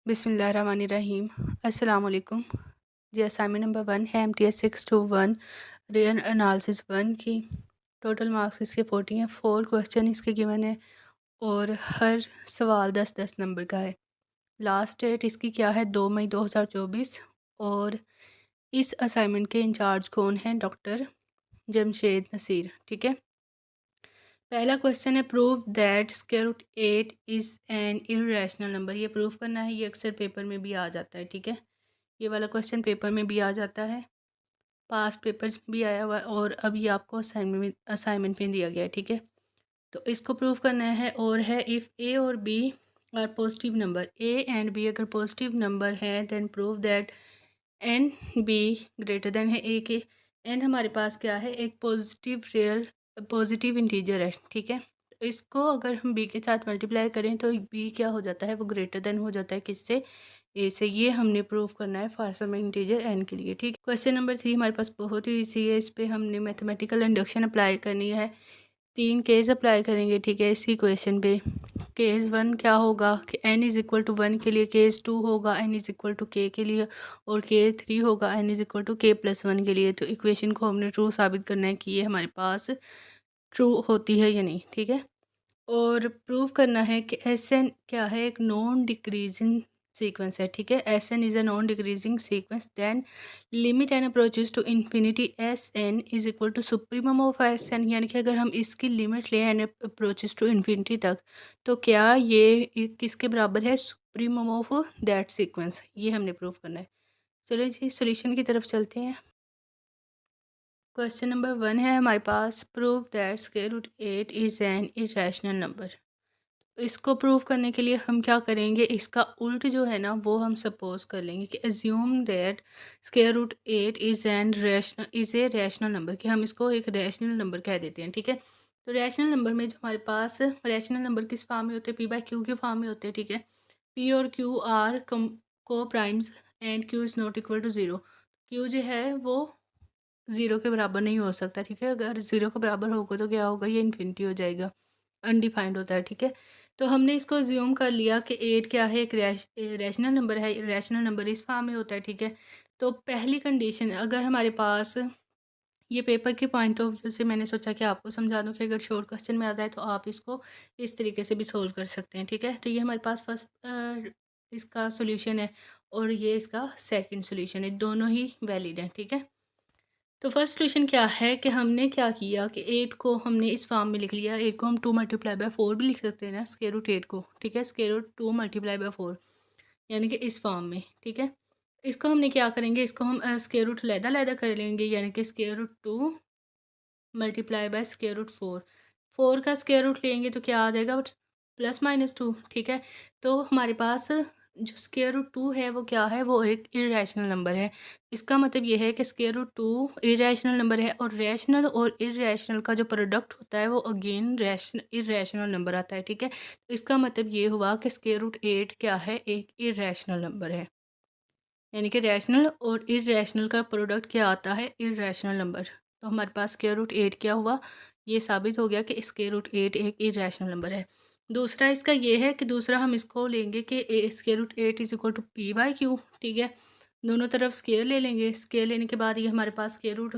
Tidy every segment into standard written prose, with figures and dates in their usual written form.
बिस्मिल्लाहिर्रहमानिर्रहीम। अस्सलाम वालेकुम। जी, असाइनमेंट नंबर 1 है MTS 621 रियल एनालिसिस 1 की। टोटल मार्क्स इसके 40 हैं। 4 क्वेश्चन इसके गिवन है और हर सवाल 10-10 नंबर का है। लास्ट डेट इसकी क्या है? 2 मई 2024। और इस असाइनमेंट के इंचार्ज कौन हैं? डॉक्टर जमशेद नसीर। ठीक है। पहला क्वेश्चन है, prove that square root 8 is an irrational number. ये प्रूव करना है। ये अक्सर पेपर में भी आ जाता है। ठीक है, ये वाला क्वेश्चन पेपर में भी आ जाता है, पास्ट पेपर्स में भी आया हुआ है और अब ये आपको असाइनमेंट में दिया गया है। ठीक है, तो इसको प्रूव करना है और है, इफ़ ए और b are positive number, a and b अगर पॉजिटिव नंबर हैं, then prove that N b greater than है ए के। एन हमारे पास क्या है? एक पॉजिटिव इंटीजर है। ठीक है, तो इसको अगर हम बी के साथ मल्टीप्लाई करें तो बी क्या हो जाता है? वो ग्रेटर देन हो जाता है किससे? ए से। ये हमने प्रूव करना है फॉर सम इंटीजर एन के लिए। ठीक है, क्वेश्चन नंबर 3 हमारे पास बहुत ही ईजी है। इस पे हमने मैथमेटिकल इंडक्शन अप्लाई करनी है। 3 केस अप्लाई करेंगे। ठीक है, इसी क्वेश्चन पे केस 1 क्या होगा कि n इज़ इक्वल टू 1 के लिए, केस 2 होगा n is equal to k के लिए, और केस 3 होगा n is equal to k plus 1 के लिए। तो इक्वेशन को हमने ट्रू साबित करना है कि ये हमारे पास ट्रू होती है या नहीं। ठीक है, और प्रूव करना है कि एस एन क्या है? एक नॉन डिक्रीजिंग सीक्वेंस है। ठीक है, S n is a non decreasing sequence, then limit n approaches to infinity S n is equal to supremum of S n. यानी कि अगर हम इसकी लिमिट लें एन अप्रोचेज टू इन्फिनिटी तक, तो क्या ये किसके बराबर है? Supremum of that sequence. ये हमने प्रूव करना है। चलिए जी, सोल्यूशन की तरफ चलते हैं। क्वेश्चन नंबर 1 है हमारे पास, prove that square root 8 is an irrational number. इसको प्रूव करने के लिए हम क्या करेंगे? इसका उल्ट जो है ना, वो हम सपोज कर लेंगे कि assume that square root 8 is a rational number, कि हम इसको एक रैशनल नंबर कह देते हैं। ठीक है, तो रैशनल नंबर में जो हमारे पास रैशनल नंबर किस फॉर्म में होते हैं? पी बाई क्यू के फॉर्म में होते हैं। ठीक है, पी और q are coprimes and q is not equal to zero. Q जो है वो ज़ीरो के बराबर नहीं हो सकता। ठीक है, अगर ज़ीरो के बराबर होगा तो क्या होगा? ये इन्फिनिटी हो जाएगा, अनडिफाइंड होता है। ठीक है, तो हमने इसको अज्यूम कर लिया कि 8 क्या है? एक रैशनल नंबर है। रैशनल नंबर इस फॉर्म में होता है। ठीक है, तो पहली कंडीशन, अगर हमारे पास ये पेपर के पॉइंट ऑफ व्यू से मैंने सोचा कि आपको समझा दूं कि अगर शॉर्ट क्वेश्चन में आता है तो आप इसको इस तरीके से भी सोल्व कर सकते हैं। ठीक है, तो ये हमारे पास फर्स्ट इसका सोल्यूशन है और ये इसका सेकंड सोल्यूशन है, दोनों ही वैलिड हैं। ठीक है, तो फर्स्ट सोल्यूशन क्या है कि हमने क्या किया कि 8 को हमने इस फॉर्म में लिख लिया। 8 को हम 2 मल्टीप्लाई बाय 4 भी लिख सकते हैं ना, स्क्वायर रूट 8 को। ठीक है, स्क्वायर रूट 2 मल्टीप्लाई बाय 4, यानी कि इस फॉर्म में। ठीक है, इसको हमने क्या करेंगे? इसको हम स्क्वायर रूट अलहदा-अलहदा कर लेंगे, यानी कि square root 2 multiply by square root 4। 4 का स्क्वायर रूट लेंगे तो क्या आ जाएगा? Plus minus 2। ठीक है, तो हमारे पास जो स्क्वायर रूट 2 है वो क्या है? वो एक इरेशनल नंबर है। इसका मतलब ये है कि स्क्वायर रूट 2 इरेशनल नंबर है और रैशनल और इरेशनल का जो प्रोडक्ट होता है वो अगेन इरेशनल नंबर आता है। ठीक है, तो इसका मतलब ये हुआ कि स्क्वायर रूट 8 क्या है? एक इरेशनल नंबर है, यानी कि रैशनल और इरेशनल का प्रोडक्ट क्या आता है? Irrational number. तो हमारे पास स्क्वायर रूट 8 क्या हुआ? ये साबित हो गया कि स्क्वायर रूट 8 एक इरेशनल नंबर है। दूसरा इसका ये है कि दूसरा हम इसको लेंगे कि square root 8 is equal to p by q. ठीक है, दोनों तरफ स्क्वायर ले लेंगे। स्क्वायर लेने के बाद ये हमारे पास स्क्वायर रूट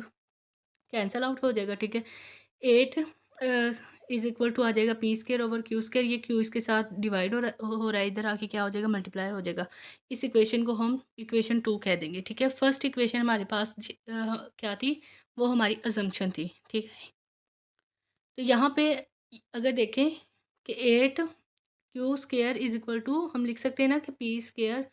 कैंसल आउट हो जाएगा। ठीक है, 8 इज़ इक्वल टू आ जाएगा P square over Q square. ये क्यू इसके साथ डिवाइड हो रहा है, इधर आके क्या हो जाएगा? मल्टीप्लाई हो जाएगा। इस इक्वेशन को हम इक्वेशन 2 कह देंगे। ठीक है, फर्स्ट इक्वेशन हमारे पास क्या थी? वो हमारी अजम्पशन थी। ठीक है, तो यहाँ पे अगर देखें कि 8 q square is equal to, हम लिख सकते हैं ना कि पी स्क्वायर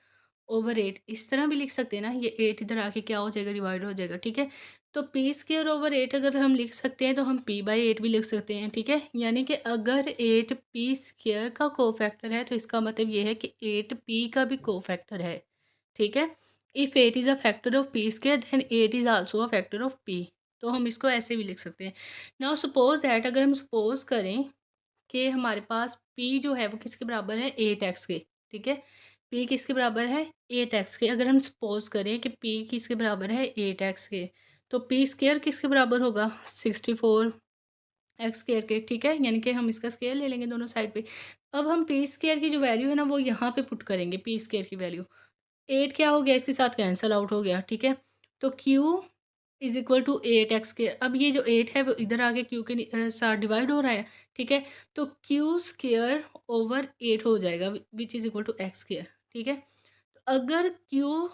ओवर 8, इस तरह भी लिख सकते हैं ना। ये 8 इधर आके क्या हो जाएगा? डिवाइड हो जाएगा। ठीक है, तो पी स्क्वायर ओवर 8 अगर हम लिख सकते हैं तो हम पी बाई 8 भी लिख सकते हैं। ठीक है, यानी कि अगर 8 पी स्क्वायर का कोफैक्टर है तो इसका मतलब ये है कि 8 पी का भी कोफैक्टर है। ठीक है, if 8 is a factor of p square then 8 is also a factor of p. तो हम इसको ऐसे भी लिख सकते हैं। नाउ सपोज दैट, अगर हम सपोज करें कि हमारे पास p जो है वो किसके बराबर है? 8x के। ठीक है, p किसके बराबर है? 8x के। अगर हम सपोज करें कि p किसके बराबर है? 8x के, तो p स्क्वायर किसके बराबर होगा? 64 एक्स स्क्वायर के। ठीक है, यानी कि हम इसका स्क्वायर ले लेंगे दोनों साइड पे। अब हम पी स्क्वायर की जो वैल्यू है ना वो यहाँ पे पुट करेंगे, पी स्क्वायर की वैल्यू 8 क्या हो गया, इसके साथ कैंसल आउट हो गया, ठीक है। तो q is equal to 8 x square, अब ये जो 8 है वो इधर आके क्यू के साथ डिवाइड हो रहा है, ठीक है। तो क्यू स्क्र ओवर 8 हो जाएगा, which is equal to x square, ठीक है। तो अगर क्यू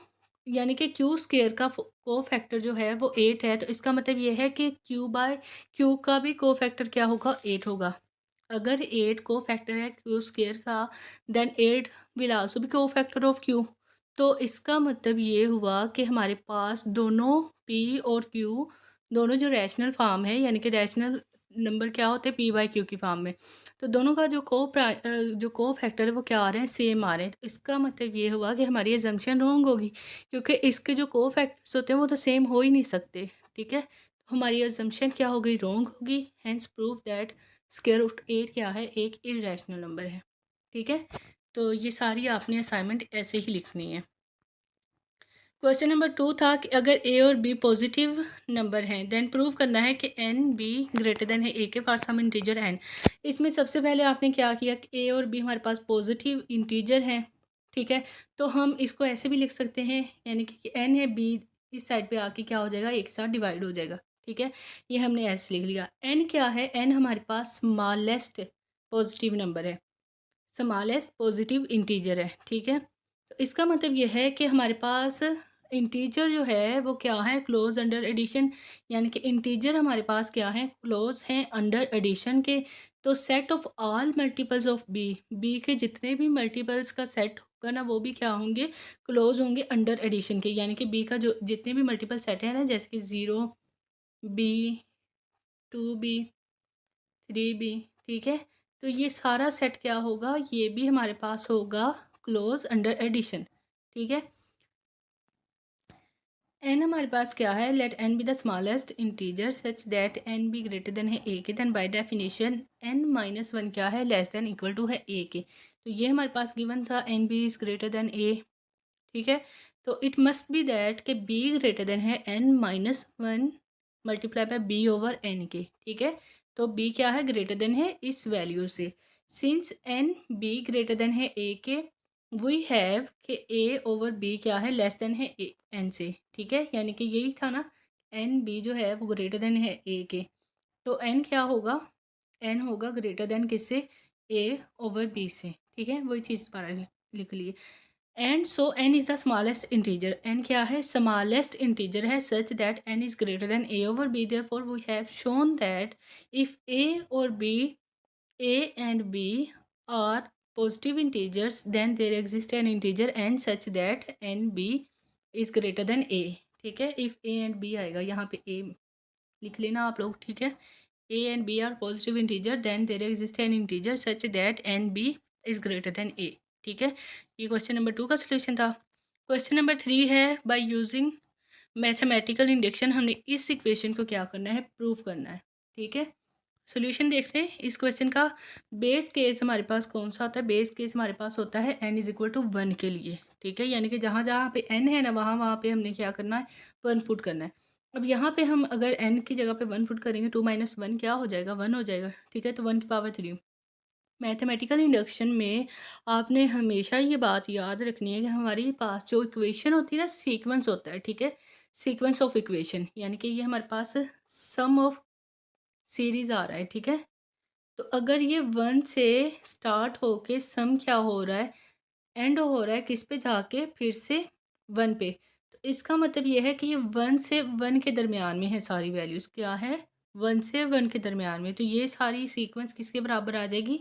यानी कि क्यू स्क्र का को फैक्टर जो है वो 8 है, तो इसका मतलब ये है कि क्यू बाय क्यू का भी को फैक्टर क्या होगा, 8 होगा। अगर 8 को फैक्टर है क्यू स्क्र का, देन 8 विल आल्सो बी को फैक्टर ऑफ क्यू। तो इसका मतलब ये हुआ कि हमारे पास दोनों पी और क्यू दोनों जो रैशनल फॉर्म है, यानी कि रैशनल नंबर क्या होते हैं, पी बाई क्यू की फॉर्म में। तो दोनों का जो को फैक्टर है वो क्या आ रहे हैं, सेम आ रहे हैं। तो इसका मतलब ये हुआ कि हमारी अजम्पशन रॉन्ग होगी, क्योंकि इसके जो को फैक्टर्स होते हैं वो तो सेम हो ही नहीं सकते, ठीक है। तो हमारी अजम्पशन क्या हो गई, रॉन्ग होगी। Hence prove that square root 8 क्या है, एक इरेशनल नंबर है, ठीक है। तो ये सारी आपने असाइनमेंट ऐसे ही लिखनी है। क्वेश्चन नंबर 2 था कि अगर ए और बी पॉजिटिव नंबर हैं देन प्रूव करना है कि एन बी ग्रेटर देन है ए के फॉर सम इंटीजर एन। इसमें सबसे पहले आपने क्या किया कि ए और बी हमारे पास पॉजिटिव इंटीजर हैं, ठीक है। तो हम इसको ऐसे भी लिख सकते हैं, यानी कि एन है, बी इस साइड पे आके क्या हो जाएगा, एक साथ डिवाइड हो जाएगा, ठीक है। ये हमने ऐसे लिख लिया। एन क्या है, एन हमारे पास स्मॉलेस्ट पॉजिटिव नंबर है, स्मॉलेस्ट पॉजिटिव इंटीजर है, ठीक है। तो इसका मतलब ये है कि हमारे पास इंटीजर जो है वो क्या है, क्लोज अंडर एडिशन, यानी कि इंटीजर हमारे पास क्या है, क्लोज हैं अंडर एडिशन के। तो set of all multiples of b, b के जितने भी मल्टीपल्स का सेट होगा ना वो भी क्या होंगे, क्लोज होंगे अंडर एडिशन के, यानी कि बी का जो जितने भी मल्टीपल सेट है ना, जैसे कि 0 बी, 2 बी, 3 बी, ठीक है। तो ये सारा सेट क्या होगा, ये भी हमारे पास होगा क्लोज अंडर एडिशन, ठीक है। एन हमारे पास क्या है, let n b the smallest integer such that N b greater than है ए के, then by definition n minus one क्या है, लेस देन इक्वल टू है ए के। तो ये हमारे पास गिवन था N B is greater than A, ठीक है। तो इट मस्ट बी दैट कि बी ग्रेटर देन है N minus one multiply by B over N के, ठीक है। तो बी क्या है, ग्रेटर देन है इस वैल्यू से। Since n b greater than है ए के, वी हैव कि ए ओवर बी क्या है, लेस देन है ए एन से, ठीक है। यानी कि यही था ना, एन बी जो है वो ग्रेटर देन है ए के। तो एन क्या होगा, एन होगा ग्रेटर देन किससे, ए ओवर बी से, ठीक है। वही चीज़ दोबारा लिख लिए। And so N is the smallest integer, N क्या है, स्मॉलेस्ट इंटीजर है, such that N is greater than A over B, therefore we have shown that if ए और B, A and B are positive integers then there exists an integer n such that n b is greater than a, ठीक है। If A and B आएगा, यहाँ पे ए लिख लेना आप लोग, ठीक है। A and B are positive integer then there exist an integer such that N B is greater than A, ठीक है। ये क्वेश्चन नंबर 2 का सोल्यूशन था। क्वेश्चन नंबर 3 है, बाय यूजिंग मैथमेटिकल इंडक्शन हमने इस इक्वेशन को क्या करना है, प्रूव करना है, ठीक है। सॉल्यूशन देखते हैं इस क्वेश्चन का। बेस केस हमारे पास कौन सा होता है, बेस केस हमारे पास होता है n इज़ इक्वल टू 1 के लिए, ठीक है। यानी कि जहाँ जहाँ पे n है ना वहाँ वहाँ पे हमने क्या करना है, 1 पुट करना है। अब यहाँ पे हम अगर n की जगह पे 1 पुट करेंगे, 2 माइनस 1 क्या हो जाएगा, 1 हो जाएगा, ठीक है। तो 1 की पावर 3। मैथमेटिकल इंडक्शन में आपने हमेशा ये बात याद रखनी है कि हमारे पास जो इक्वेशन होती है ना, सीक्वेंस होता है, ठीक है। सीक्वेंस ऑफ इक्वेशन, यानी कि ये हमारे पास सम ऑफ सीरीज़ आ रहा है, ठीक है। तो अगर ये 1 से स्टार्ट होके सम क्या हो रहा है, एंड हो रहा है किस पे जाके, फिर से 1 पे। तो इसका मतलब ये है कि ये 1 से 1 के दरमियान में है, सारी वैल्यूज़ क्या है, 1 से 1 के दरमियान में। तो ये सारी सीक्वेंस किसके बराबर आ जाएगी,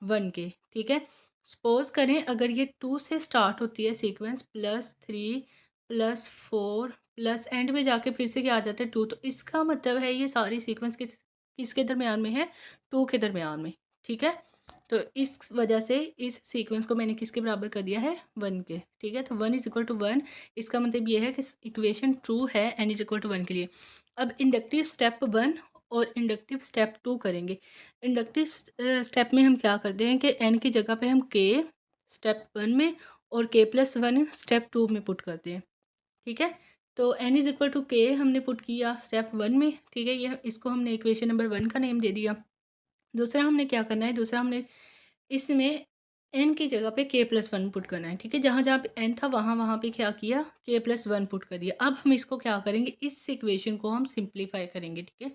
1 के, ठीक है। सपोज़ करें अगर ये 2 से स्टार्ट होती है सीक्वेंस, +3 +4 प्लस एंड में जाके फिर से क्या आ जाता है, 2। तो इसका मतलब है ये सारी सीक्वेंस किसके दरमियान में है, 2 के दरमियान में, ठीक है। तो इस वजह से इस सीक्वेंस को मैंने किसके बराबर कर दिया है, 1 के, ठीक है। तो 1 इज़ इक्वल टू 1, इसका मतलब ये है कि इक्वेशन ट्रू है n इज़ इक्वल टू 1 के लिए। अब इंडक्टिव स्टेप 1 और इंडक्टिव स्टेप 2 करेंगे। इंडक्टिव स्टेप में हम क्या करते हैं कि n की जगह पे हम k स्टेप 1 में और k+1 स्टेप 2 में पुट करते हैं, ठीक है। तो n is equal to k हमने पुट किया स्टेप 1 में, ठीक है। ये इसको हमने इक्वेशन नंबर 1 का नेम दे दिया। दूसरा हमने क्या करना है, दूसरा हमने इसमें n की जगह पे k+1 पुट करना है, ठीक है? जहाँ-जहाँ पे n था वहाँ-वहाँ पे क्या किया, k+1 पुट कर दिया। अब हम इसको क्या करेंगे, इस इक्वेशन को हम सिम्प्लीफाई करेंगे, ठीक है?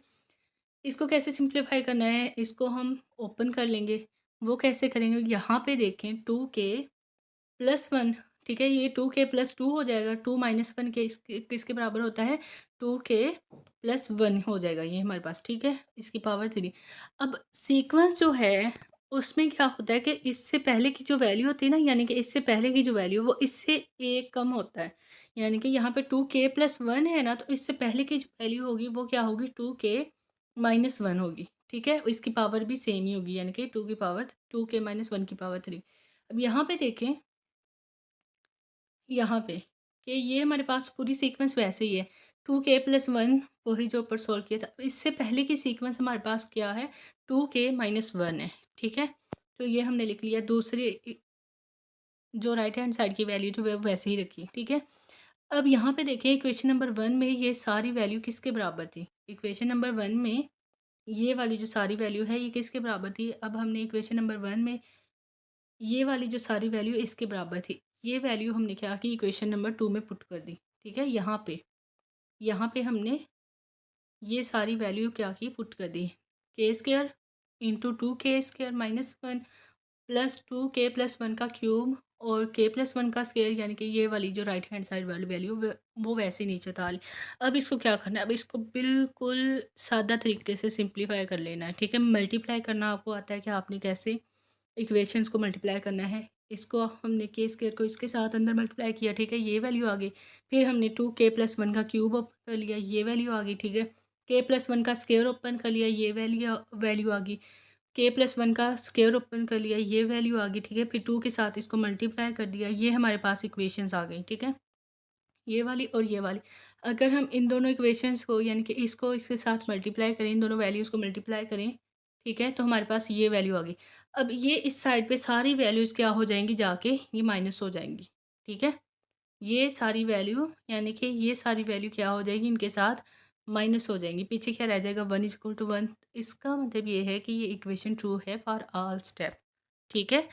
इसको कैसे सिम्प्लीफाई करना है, इसको हम ओपन कर लेंगे। वो कैसे करेंगे, यहाँ पे देखें 2k+1, ठीक है? ये 2k+2 हो जाएगा, 2 माइनस 1 के किसके बराबर होता है, 2k+1 हो जाएगा ये हमारे पास, ठीक है? इसकी पावर 3। अब सीक्वेंस जो है उसमें क्या होता है कि इससे पहले की जो वैल्यू होती है ना, यानी कि इससे पहले की जो वैल्यू वो इससे 1 कम होता है। यानी कि यहाँ पे 2k+1 है ना, तो इससे पहले की जो वैल्यू होगी वो क्या होगी, 2k-1 होगी, ठीक है? इसकी पावर भी सेम ही होगी, यानी कि 2k-1 की पावर 3। अब यहाँ पे देखें, यहाँ पे कि ये हमारे पास पूरी सीक्वेंस वैसे ही है, 2k+1 वही जो ऊपर सॉल्व किया था। इससे पहले की सीक्वेंस हमारे पास क्या है, 2k-1 है, ठीक है? तो ये हमने लिख लिया। दूसरी जो राइट हैंड साइड की वैल्यू थी वो वैसे ही रखी, ठीक है? अब यहाँ पे देखिए इक्वेशन नंबर 1 में ये सारी वैल्यू किसके बराबर थी? इक्वेशन नंबर 1 में ये वाली जो सारी वैल्यू है ये किसके बराबर थी? अब हमने इक्वेशन नंबर 1 में ये वाली जो सारी वैल्यू इसके बराबर थी, ये वैल्यू हमने क्या की, इक्वेशन नंबर 2 में पुट कर दी, ठीक है? यहाँ पे हमने ये सारी वैल्यू क्या की, पुट कर दी। के square into 2k² -1 plus 2k+1 का क्यूब और k+1 का स्क्वायर, यानी कि ये वाली जो राइट हैंड साइड वाली वैल्यू वो वैसे ही नीचे उतार ली। अब इसको क्या करना है, अब इसको बिल्कुल सादा तरीके से सिंप्लीफाई कर लेना है, ठीक है? मल्टीप्लाई करना आपको आता है कि आपने कैसे इक्वेशंस को मल्टीप्लाई करना है। इसको हमने के स्क्वायर को इसके साथ अंदर मल्टीप्लाई किया, ठीक है? ये वैल्यू आ गई। फिर हमने 2k+1 का क्यूब ओपन कर लिया, ये वैल्यू आ गई, ठीक है? k+1 का स्क्वायर ओपन कर लिया, ये वैल्यू आ गई। k+1 का स्क्वायर ओपन कर लिया, ये वैल्यू आ गई, ठीक है? फिर 2 के साथ इसको मल्टीप्लाई कर दिया, ये हमारे पास इक्वेशंस आ गई, ठीक है? ये वाली और ये वाली। अगर हम इन दोनों इक्वेशंस को, यानी कि इसको इसके साथ मल्टीप्लाई करें, इन दोनों वैल्यूज़ को मल्टीप्लाई करें, ठीक है? तो हमारे पास ये वैल्यू आ गई। अब ये इस साइड पे सारी वैल्यूज़ क्या हो जाएँगी, जाके ये माइनस हो जाएँगी, ठीक है? ये सारी वैल्यू, यानी कि ये सारी वैल्यू क्या हो जाएगी, इनके साथ माइनस हो जाएँगी। पीछे क्या रह जाएगा, 1 = 1। इसका मतलब ये है कि ये इक्वेशन ट्रू है फॉर ऑल स्टेप, ठीक है?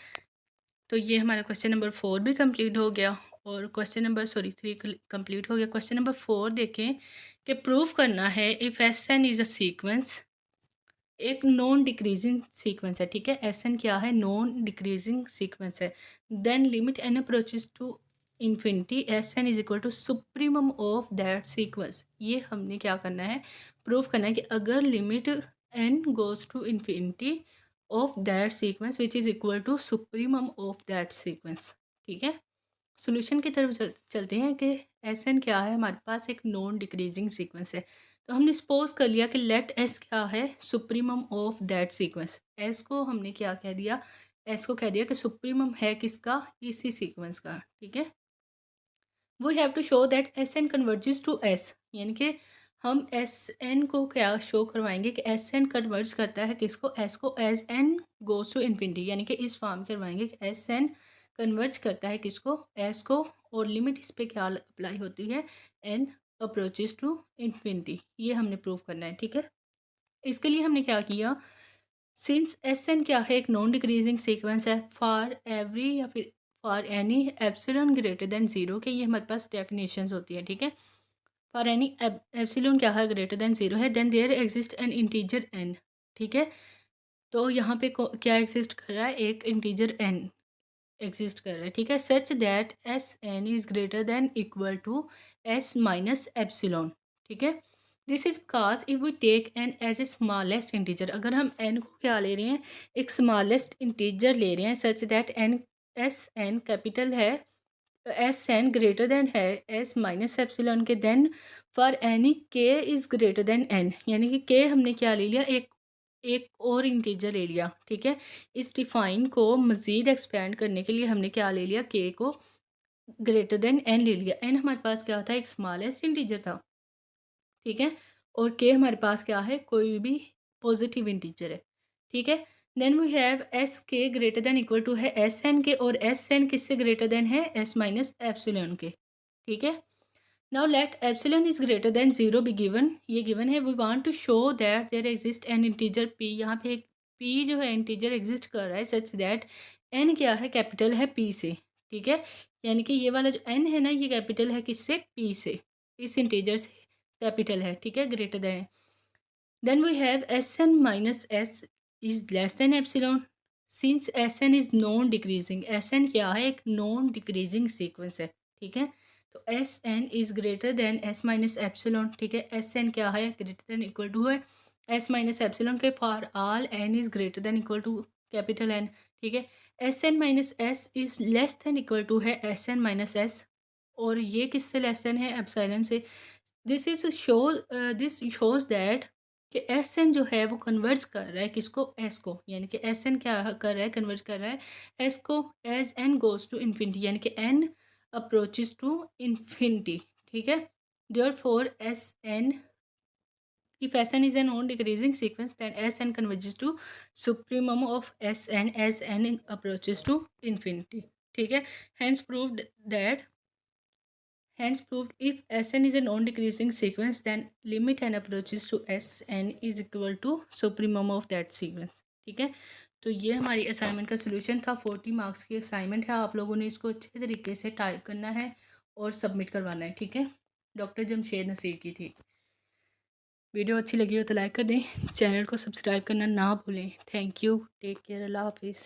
तो ये हमारा क्वेश्चन नंबर 4 भी कंप्लीट हो गया और क्वेश्चन नंबर 3 कंप्लीट हो गया। क्वेश्चन नंबर 4 देखें कि प्रूफ करना है if S n is a sequence, एक नॉन डिक्रीजिंग सीक्वेंस है, ठीक है? एस एन क्या है, नॉन डिक्रीजिंग सीक्वेंस है। Then limit n approaches to infinity, S n is equal to supremum of that sequence. ये हमने क्या करना है, प्रूफ करना है कि अगर limit n goes to infinity of that sequence which is equal to supremum of that sequence, ठीक है? सॉल्यूशन की तरफ चलते हैं कि एस एन क्या है, हमारे पास एक नॉन डिक्रीजिंग सीक्वेंस है। तो हमने सपोज कर लिया कि लेट एस क्या है, supremum of that sequence. S को हमने क्या कह दिया, एस को कह दिया कि सुप्रीमम है किसका, इसी सीक्वेंस का, ठीक है? We have to show that S n converges to S, यानी कि हम एस एन को क्या शो करवाएंगे कि एस एन कन्वर्ज करता है किसको, एस को, as n goes to infinity, यानी कि इस फॉर्म करवाएंगे कि एस एन कन्वर्ज करता है किसको, एस को, और लिमिट इस पे क्या अप्लाई होती है, एन अप्रोचेस टू इन्फिनिटी। ये हमने प्रूव करना है, ठीक है? इसके लिए हमने क्या किया, सिंस एस एन क्या है, एक नॉन डिक्रीजिंग सीक्वेंस है फॉर एवरी या फिर for any epsilon greater than zero, के ये हमारे पास डेफिनेशंस होती है, ठीक है? फॉर एनी एप्सिलॉन क्या है, ग्रेटर देन ज़ीरो है, then there exist an integer N, ठीक है? तो यहाँ पे क्या एग्जिस्ट कर रहा है, एक इंटीजर एन एग्जिस्ट कर रहा है, ठीक है? Such that S n is greater than equal to S minus epsilon, ठीक है? This is because if we take N as a smallest integer, अगर हम एन को क्या ले रहे हैं, एक स्मॉलेस्ट इंटीजर ले रहे हैं, such that N, S N capital है, एस एन ग्रेटर देन है एस माइनस एप्सिलॉन के, then for any k is greater than N, यानी कि के हमने क्या ले लिया, एक एक और इंटीजर ले लिया, ठीक है? इस डिफाइन को मज़ीद एक्सपेंड करने के लिए हमने क्या ले लिया, के को ग्रेटर देन एन ले लिया। एन हमारे पास क्या था, एक स्मॉलेस्ट इंटीजर था, ठीक है? और के हमारे पास क्या है, कोई भी पॉजिटिव इंटीजर है, ठीक है? Then we have S k greater than equal to है एस एन के, और एस एन किससे ग्रेटर देन है, एस माइनस एप्सिलॉन के, ठीक है? Now let epsilon is greater than zero be given, ये गिवन है। We want to show that there exist an integer P, यहाँ पे एक पी जो है इंटीजर एग्जिस्ट कर रहा है सच दैट एन क्या है, कैपिटल है पी से, ठीक है। यानी कि ये वाला जो एन है ना, ये कैपिटल है किससे, पी से, इस इंटीजर से कैपिटल है, ठीक है, greater than. Then we have S n minus S is less than epsilon since S n is non decreasing. S n क्या है, एक नॉन डिक्रीजिंग सीक्वेंस है, ठीक है। तो S n is greater than S minus epsilon, ठीक है। S n क्या है, ग्रेटर देन इक्वल टू है एस माइनस एप्सिलॉन के for all n is greater than equal to capital N, ठीक है। S n minus S is less than equal to है S n minus S, और ये किससे लेस देन है, epsilon से। दिस शोज दैट कि एस एन जो है वो कन्वर्ज कर रहा है किसको, एस को, यानी कि एस एन क्या कर रहा है, कन्वर्ज कर रहा है एस को as n goes to infinity, यानी कि एन अप्रोचेस टू इन्फिनिटी, ठीक है। Therefore S n, if Sn is a non-decreasing sequence, then Sn converges to supremum of Sn as n approaches to infinity. ठीक है, hence proved that hence proved if Sn is a non-decreasing sequence, then limit n approaches to Sn is equal to supremum of that sequence. ठीक है, तो ये हमारी assignment का solution था। 40 marks की असाइनमेंट है, आप लोगों ने इसको अच्छे तरीके से टाइप करना है और सबमिट करवाना है, ठीक है। डॉक्टर जमशेद नसीर की थी। वीडियो अच्छी लगी हो तो लाइक कर दें, चैनल को सब्सक्राइब करना ना भूलें। थैंक यू, टेक केयर, अल्लाह हाफिज़।